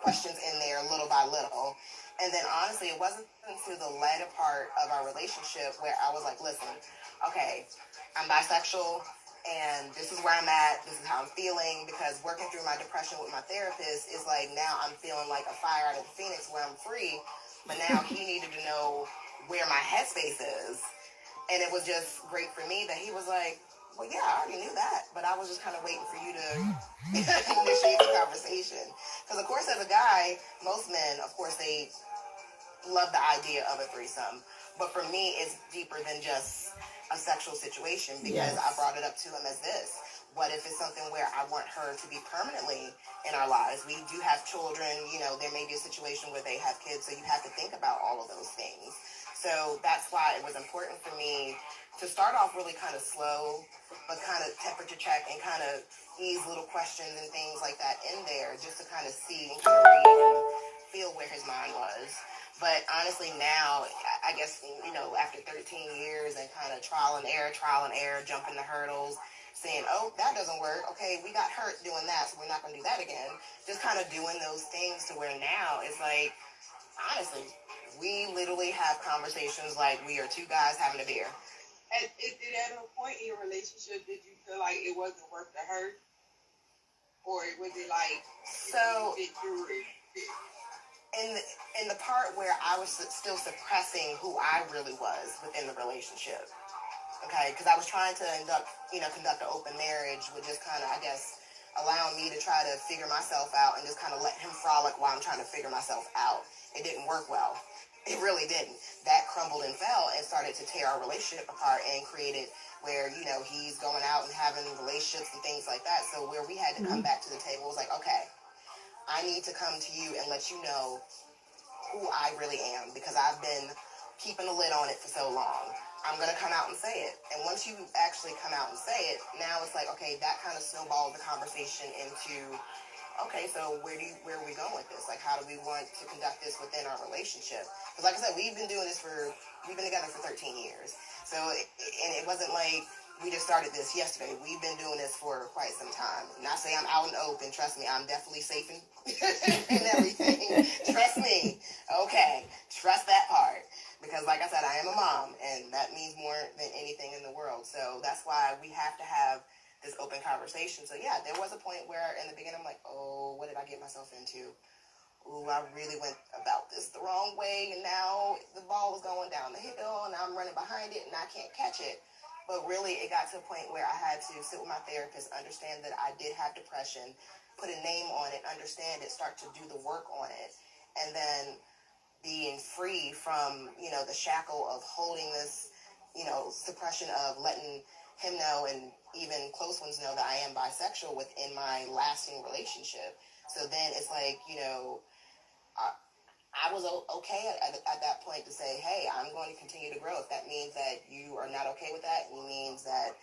E: questions in there little by little. And then honestly, it wasn't until the latter part of our relationship where I was like, listen, okay, I'm bisexual and this is where I'm at, this is how I'm feeling, because working through my depression with my therapist is like, now I'm feeling like a fire out of the phoenix where I'm free, but now he needed to know where my headspace is. And it was just great for me that he was like, well, yeah, I already knew that, but I was just kind of waiting for you to initiate the conversation. Because, of course, as a guy, most men, of course, they love the idea of a threesome. But for me, it's deeper than just a sexual situation, because I brought it up to him as this. What if it's something where I want her to be permanently in our lives? We do have children, there may be a situation where they have kids, so you have to think about all of those things. So that's why it was important for me to start off really kind of slow, but kind of temperature check and kind of ease little questions and things like that in there, just to kind of see and kind of read and feel where his mind was. But honestly, now I I guess, after 13 years and kind of trial and error, jumping the hurdles, saying, oh, that doesn't work. Okay, we got hurt doing that, so we're not going to do that again. Just kind of doing those things to where now it's like, honestly, we literally have conversations like we are two guys having a beer.
D: And is it at a point in your relationship did you feel like it wasn't worth the hurt? Or was it like,
E: so
D: you fit through it?
E: in the part where I was still suppressing who I really was within the relationship, okay, because I was trying to conduct an open marriage, which just kind of, I guess, allowing me to try to figure myself out and just kind of let him frolic while I'm trying to figure myself out. It didn't work well. It really didn't. That crumbled and fell and started to tear our relationship apart and created where, he's going out and having relationships and things like that. So where we had to come back to the table was like, okay, I need to come to you and let you know who I really am because I've been keeping a lid on it for so long. I'm going to come out and say it. And once you actually come out and say it, now it's like, okay, that kind of snowballed the conversation into, okay, so where are we going with this? Like, how do we want to conduct this within our relationship? Because like I said, we've been together for 13 years. So, and it wasn't like we just started this yesterday. We've been doing this for quite some time. Not say I'm out and open. Trust me, I'm definitely safe and everything. Trust me. Okay. Trust that part. Because like I said, I am a mom, and that means more than anything in the world. So that's why we have to have this open conversation. So yeah, there was a point where in the beginning I'm like, oh, what did I get myself into? Ooh, I really went about this the wrong way, and now the ball was going down the hill, and I'm running behind it, and I can't catch it. But really, it got to a point where I had to sit with my therapist, understand that I did have depression, put a name on it, understand it, start to do the work on it, and then being free from, the shackle of holding this, suppression of letting him know and even close ones know that I am bisexual within my lasting relationship. So then it's like, I was okay at that point to say, hey, I'm going to continue to grow. If that means that you are not okay with that, and it means that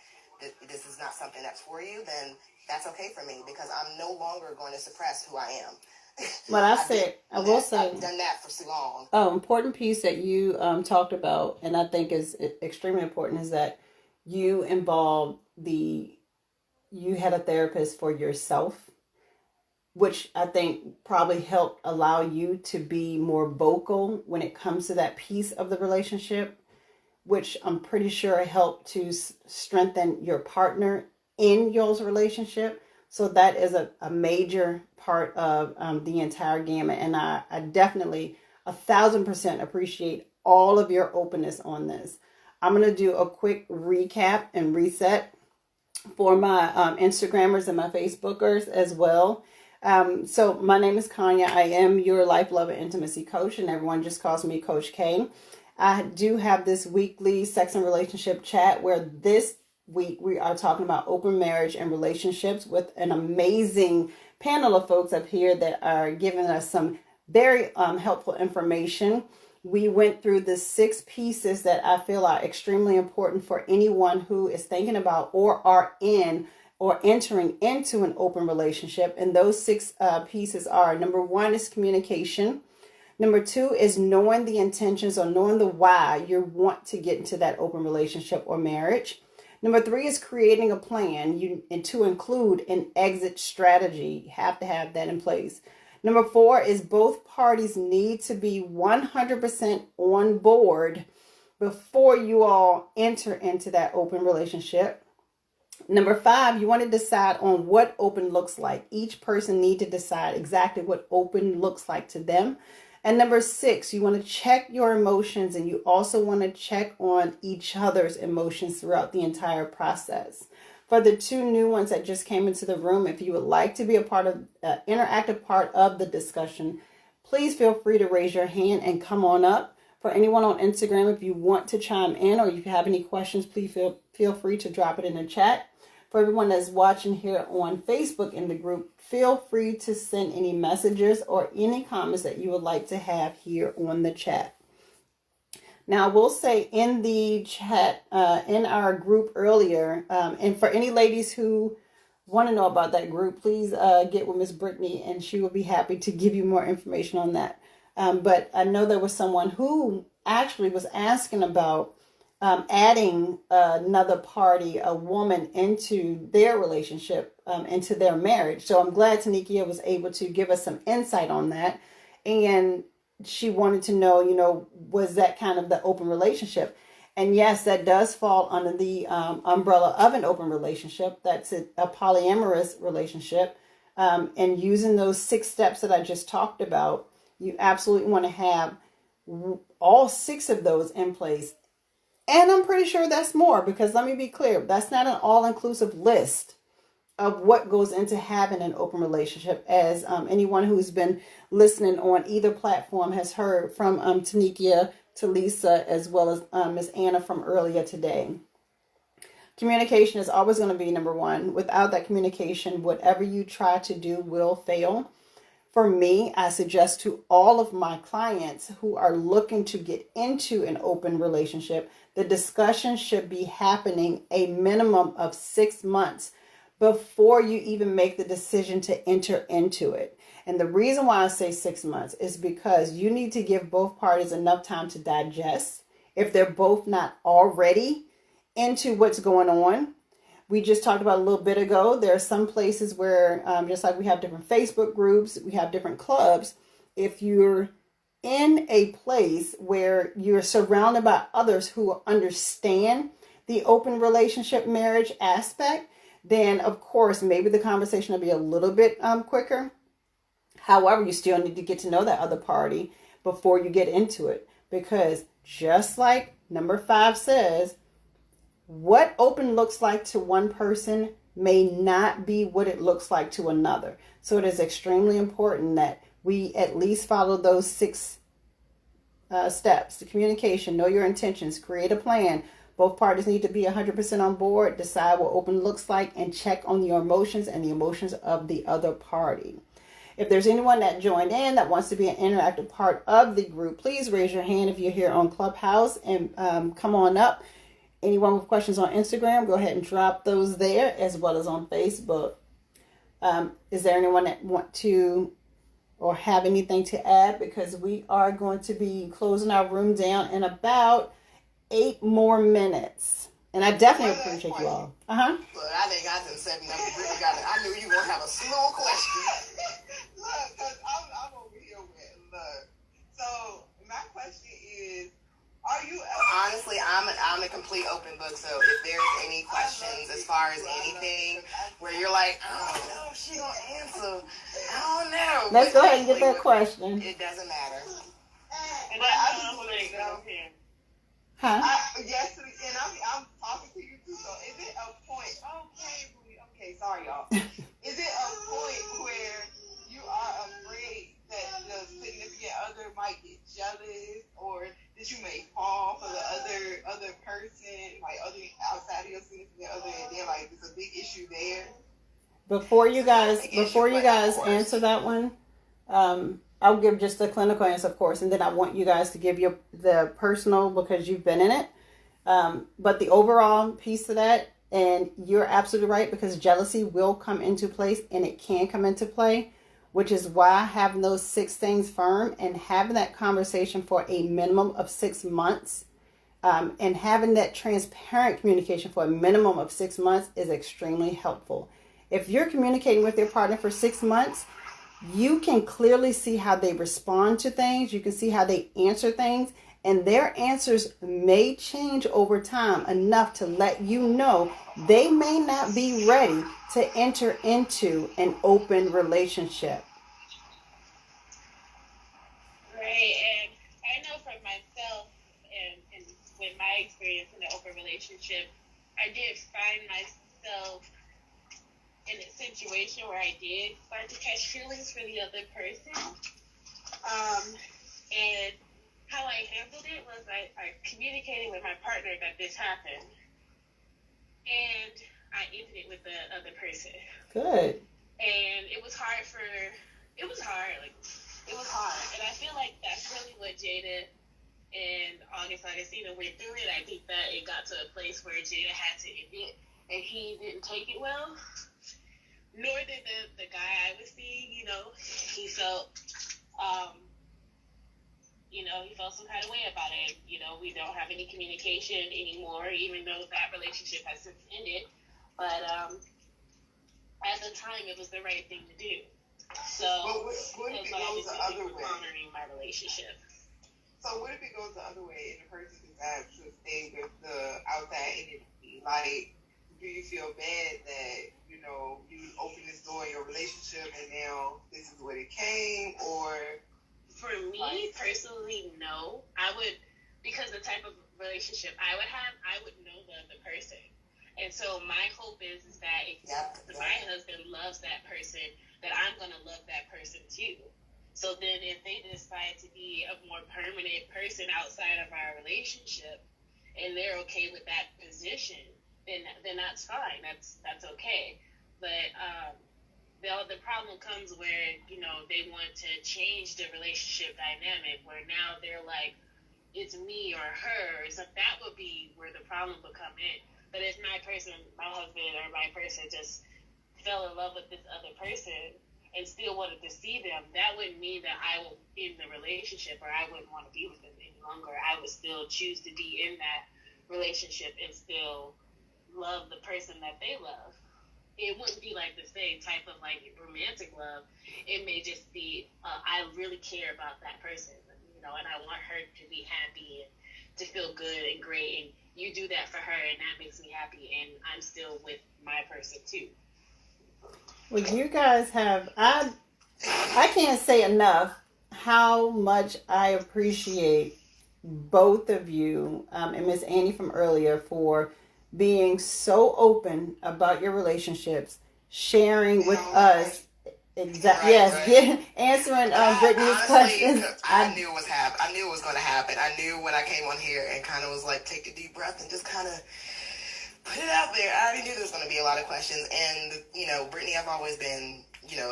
E: this is not something that's for you, then that's okay for me because I'm no longer going to suppress who I am.
A: What I will say,
E: I've done that for so long.
A: Important piece that you talked about, and I think is extremely important, is that you had a therapist for yourself, which I think probably helped allow you to be more vocal when it comes to that piece of the relationship, which I'm pretty sure helped to strengthen your partner in your relationship. So that is a major part of the entire gamut. And I definitely 1,000% appreciate all of your openness on this. I'm going to do a quick recap and reset for my Instagrammers and my Facebookers as well. So my name is Kanya. I am your life, love, and intimacy coach, and everyone just calls me Coach K. I do have this weekly sex and relationship chat where this week we are talking about open marriage and relationships with an amazing panel of folks up here that are giving us some very helpful information. We went through the 6 pieces that I feel are extremely important for anyone who is thinking about or are in or entering into an open relationship. And those 6 pieces are: number 1 is communication. Number 2 is knowing the intentions or knowing the why you want to get into that open relationship or marriage. Number 3 is creating a plan and to include an exit strategy. You have to have that in place. Number 4 is both parties need to be 100% on board before you all enter into that open relationship. Number 5, you want to decide on what open looks like. Each person need to decide exactly what open looks like to them. And number 6, you want to check your emotions, and you also want to check on each other's emotions throughout the entire process. For the 2 new ones that just came into the room, if you would like to be a part of interactive part of the discussion, please feel free to raise your hand and come on up. For anyone on Instagram, if you want to chime in or if you have any questions, please feel free to drop it in the chat. For everyone that's watching here on Facebook in the group, feel free to send any messages or any comments that you would like to have here on the chat. Now, I will say in the chat, in our group earlier, and for any ladies who want to know about that group, please get with Miss Brittany and she will be happy to give you more information on that. But I know there was someone who actually was asking about adding another party, a woman, into their relationship, into their marriage. So I'm glad Tanikia was able to give us some insight on that. And she wanted to know, was that kind of the open relationship? And yes, that does fall under the umbrella of an open relationship. That's a polyamorous relationship. And using those 6 steps that I just talked about, you absolutely want to have all 6 of those in place. And I'm pretty sure that's more, because let me be clear, that's not an all-inclusive list of what goes into having an open relationship, as anyone who's been listening on either platform has heard from Tanikia, to Lisa, as well as Miss Anna from earlier today. Communication is always going to be number 1. Without that communication, whatever you try to do will fail. For me, I suggest to all of my clients who are looking to get into an open relationship, the discussion should be happening a minimum of 6 months before you even make the decision to enter into it. And the reason why I say 6 months is because you need to give both parties enough time to digest if they're both not already into what's going on. We just talked about a little bit ago, there are some places where, just like we have different Facebook groups, we have different clubs. If you're in a place where you're surrounded by others who understand the open relationship marriage aspect, then of course, maybe the conversation will be a little bit quicker. However, you still need to get to know that other party before you get into it. Because just like number 5 says, what open looks like to one person may not be what it looks like to another. So it is extremely important that we at least follow those 6 steps. The communication, know your intentions, create a plan. Both parties need to be 100% on board, decide what open looks like, and check on your emotions and the emotions of the other party. If there's anyone that joined in that wants to be an interactive part of the group, please raise your hand if you're here on Clubhouse and come on up. Anyone with questions on Instagram, go ahead and drop those there, as well as on Facebook. Is there anyone that want to or have anything to add? Because we are going to be closing our room down in about 8 more minutes. And I definitely appreciate you all.
E: Look, I think I done set enough. Really got it. I knew you were going to have a slew of questions.
D: Look, because I'm over here with, look. So, my question is, are you
E: honestly, I'm a complete open book, so if there's any questions as far as anything where you're like, I don't know if she gonna answer, I don't know.
A: Let's go ahead and get that question.
E: It doesn't matter.
B: And I just like, okay.
A: Huh?
D: Yes, and I'm talking to you too, so is it a point, okay, sorry y'all. Is it a point where you are afraid that the significant other might get jealous, or that you may fall for the other person, like other outside of your significant other, and then like it's a big issue there?
A: Before you guys answer that one, I'll give just the clinical answer, of course, and then I want you guys to give the personal, because you've been in it. But the overall piece of that, and you're absolutely right, because jealousy will come into place, and it can come into play, which is why having those 6 things firm and having that conversation for a minimum of 6 months, and having that transparent communication for a minimum of 6 months is extremely helpful. If you're communicating with your partner for 6 months, you can clearly see how they respond to things. You can see how they answer things, and their answers may change over time enough to let you know they may not be ready to enter into an open relationship.
B: Right, and I know for myself, and with my experience in an open relationship, I did find myself in a situation where I did start to catch feelings for the other person. And how I handled it was I communicated with my partner that this happened. And I ended it with the other person.
A: Good.
B: And it was hard. And I feel like that's really what Jada and August Augustina went through it. I think that it got to a place where Jada had to end it, and he didn't take it well. Nor did the guy I was seeing, he felt, he felt some kind of way about it. We don't have any communication anymore, even though that relationship has since ended. But at the time, it was the right thing to do. So,
D: what if it goes the other way?
B: Honoring my relationship.
D: So what if it goes the other way and the person decides to stay with the outside entity? Like, do you feel bad that, you open this door in your relationship and now this is what it came? Or
B: for me personally, no. I would, because the type of relationship I would have, I would know the other person. And so my hope is that if my husband loves that person, that I'm going to love that person too. So then if they decide to be a more permanent person outside of our relationship and they're okay with that position, then that's fine. That's okay. But the problem comes where, they want to change the relationship dynamic where now they're like, it's me or her. So that would be where the problem would come in. But if my husband or my person just fell in love with this other person and still wanted to see them, that wouldn't mean that I will end the relationship or I wouldn't want to be with them any longer. I would still choose to be in that relationship and still love the person that they love. It wouldn't be like the same type of like romantic love. It may just be I really care about that person, and I want her to be happy and to feel good and great, and you do that for her, and that makes me happy, and I'm still with my person too.
A: Well, you guys have, I can't say enough how much I appreciate both of you and Miss Annie from earlier for being so open about your relationships, sharing with us. Exactly. Yes.
E: Right.
A: Answering Brittany's questions.
E: I knew it was I knew it was going to happen. I knew when I came on here and kind of was like, take a deep breath and just kind of put it out there. I already knew there was going to be a lot of questions. And, Brittany, I've always been,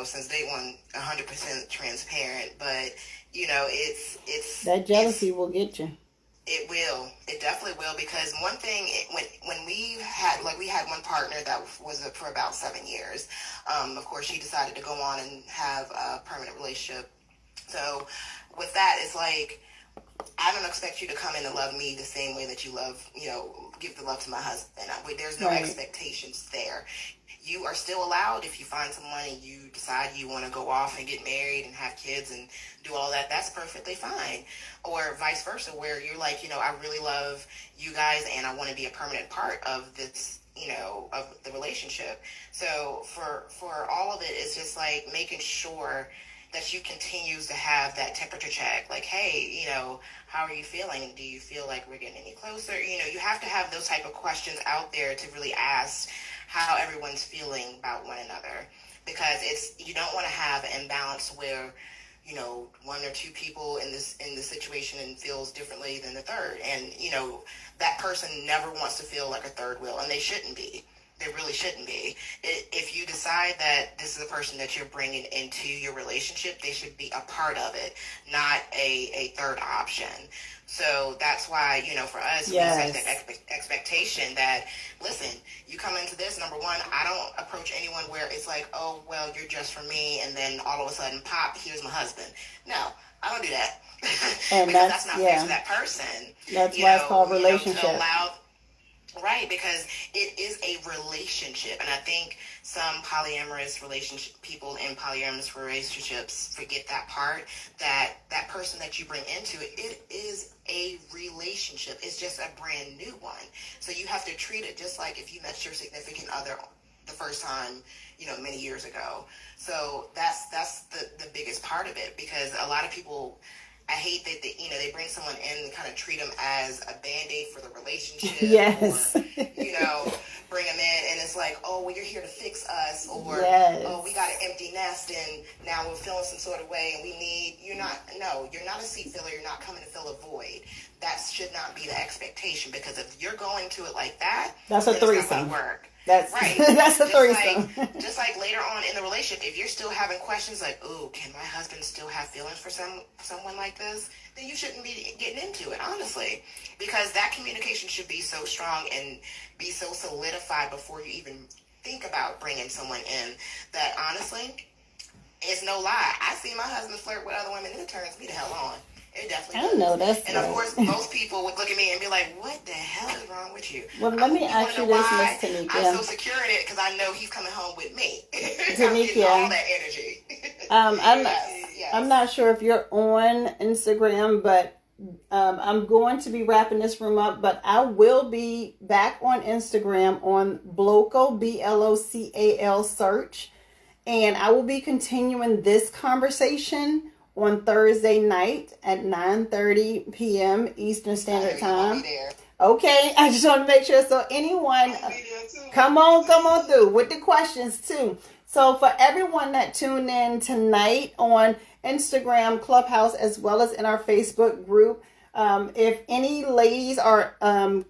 E: since day one, 100% transparent. But, it's
A: that jealousy will get you.
E: It will. It definitely will, because one thing, when we had one partner that was for about 7 years. Of course, she decided to go on and have a permanent relationship. So with that, it's like, I don't expect you to come in and love me the same way that you love, give the love to my husband. There's no expectations there. You are still allowed, if you find someone and you decide you want to go off and get married and have kids and do all that, that's perfectly fine. Or vice versa, where you're like, I really love you guys and I want to be a permanent part of this, of the relationship. So for all of it, it's just like making sure that you continue to have that temperature check. Like, hey, how are you feeling? Do you feel like we're getting any closer? You have to have those type of questions out there to really ask how everyone's feeling about one another, because you don't want to have an imbalance where one or two people in this situation and feels differently than the third, and that person never wants to feel like a third wheel, and they shouldn't be. They really shouldn't be. If you decide that this is a person that you're bringing into your relationship, they should be a part of it, not a third option. So that's why, for us, we set that expectation that, listen, you come into this, number one, I don't approach anyone where it's like, oh, well, you're just for me, and then all of a sudden, pop, here's my husband. No, I don't do that.
A: And
E: because that's not fair to that person.
A: That's why it's called relationship.
E: Right, because it is a relationship, and I think some polyamorous people in polyamorous relationships forget that part, that person that you bring into it is a relationship. It's just a brand new one. So you have to treat it just like if you met your significant other the first time, many years ago. So that's the biggest part of it, because a lot of people, I hate that they bring someone in and kind of treat them as a Band-Aid for the relationship.
A: Yes.
E: Or, bring them in and it's like, oh, well, you're here to fix us. Or, oh, we got an empty nest and now we're feeling some sort of way and you're not a seat filler. You're not coming to fill a void. That should not be the expectation, because if you're going to it like that,
A: that's a threesome.
E: It's not going to work.
A: That's right. That's a threesome.
E: Just like later on in the relationship, if you're still having questions like, "Ooh, can my husband still have feelings for someone like this?" Then you shouldn't be getting into it, honestly, because that communication should be so strong and be so solidified before you even think about bringing someone in. That honestly, it's no lie. I see my husband flirt with other women, and it turns me the hell on. It definitely
A: I
E: does.
A: know that's
E: And of
A: right.
E: course, most people would look at me and be like, "What the hell is wrong with you?"
A: Well, let me
E: You want
A: ask
E: to
A: you
E: know
A: this, Miss
E: why I'm so
A: Tanika.
E: secure in it? Because I know he's coming home with me. I'm getting all
A: Tanika,
E: that energy.
A: I'm
E: Yes.
A: I'm not sure if you're on Instagram, but I'm going to be wrapping this room up. But I will be back on Instagram on Blocal, BLOCAL search, and I will be continuing this conversation on Thursday night at 9:30 p.m. Eastern Standard Time. Okay, I just want to make sure. So anyone, come on through with the questions too. So for everyone that tuned in tonight on Instagram, Clubhouse, as well as in our Facebook group, if any ladies are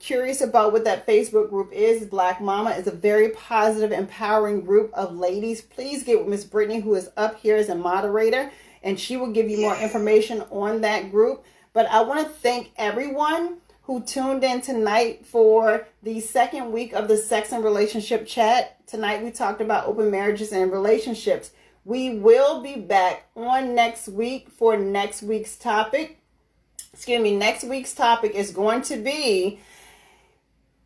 A: curious about what that Facebook group is, Black Mama is a very positive, empowering group of ladies. Please get with Miss Brittany, who is up here as a moderator, and she will give you more information on that group. But I want to thank everyone who tuned in tonight for the second week of the Sex and Relationship Chat. Tonight we talked about open marriages and relationships. We will be back on next week for next week's topic. Next week's topic is going to be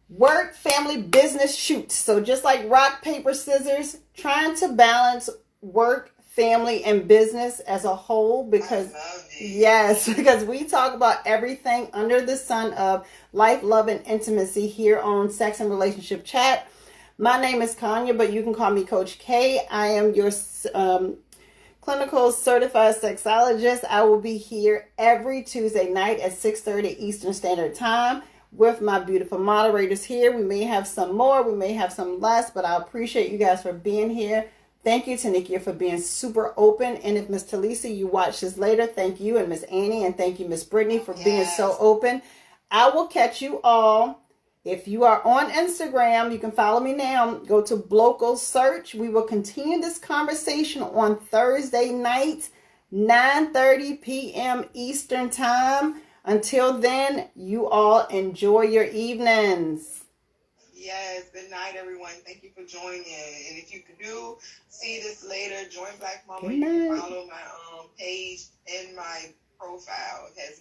A: work, family, business shoots. So just like rock, paper, scissors, trying to balance work, family, and business as a whole, because because we talk about everything under the sun of life, love, and intimacy here on Sex and Relationship Chat. My name is Kanya, but you can call me Coach K. I am your clinical certified sexologist. I will be here every Tuesday night at 6:30 Eastern Standard Time with my beautiful moderators here. We may have some more, we may have some less, but I appreciate you guys for being here. Thank you, Tanika, for being super open. And if Miss Talisa, you watch this later, thank you. And Miss Annie, and thank you, Miss Brittany, for being so open. I will catch you all. If you are on Instagram, you can follow me now. Go to Blocal Search. We will continue this conversation on Thursday night, 9:30 p.m. Eastern Time. Until then, you all enjoy your evenings.
D: Yes, good night, everyone. Thank you for joining. And if you do see this later, join Black Mama. You can follow my page and my profile. It has